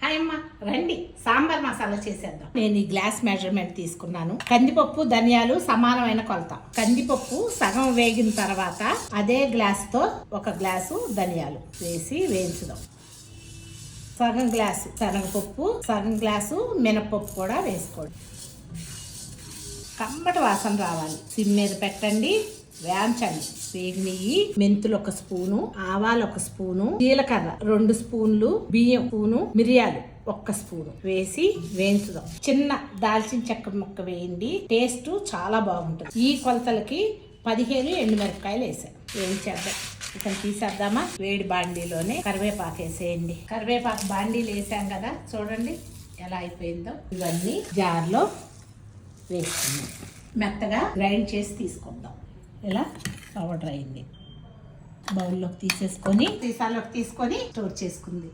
Hi అమ్మ, రండి సాంబార్ మసాలా చేసేద్దాం. నేను ఈ గ్లాస్ మెజర్మెంట్ తీసుకున్నాను. కందిపప్పు ధనియాలు సమానమైన కొలత. కందిపప్పు సగం వేగిన తర్వాత అదే గ్లాస్ తో ఒక గ్లాసు ధనియాలు వేసి వేయించుదాం. సగం గ్లాసు శనగపప్పు, సగం గ్లాసు మినపప్పు కూడా వేసుకోండి. కమ్మటి వాసన రావాలి. సిమ్ మీద పెట్టండి, వేయించండి. వేగినెయ్యి, మెంతులు 1 స్పూను, ఆవాలు 1 స్పూను, జీలకర్ర 2 స్పూన్లు, బియ్యం స్పూను, మిరియాలు 1 స్పూను వేసి వేయించుదాం. చిన్న దాల్చిన చెక్క ముక్క వేయండి, టేస్ట్ చాలా బాగుంటుంది. ఈ కొలతలకి 15 ఎండుమిరపకాయలు వేసాను. వేయించేద్దాం. ఇక తీసేద్దామా. వేడి బాండీలోనే కరివేపాకు వేసేయండి. కరివేపాకు బాండీలు వేసాం కదా, చూడండి ఎలా అయిపోయిందో. ఇవన్నీ జార్లో వేసుకుందాం. మెత్తగా గ్రైండ్ చేసి తీసుకుందాం. ఇలా పౌడర్ అయింది. బౌల్లోకి తీసేసుకొని సీసాలోకి తీసుకొని స్టోర్ చేసుకుంది.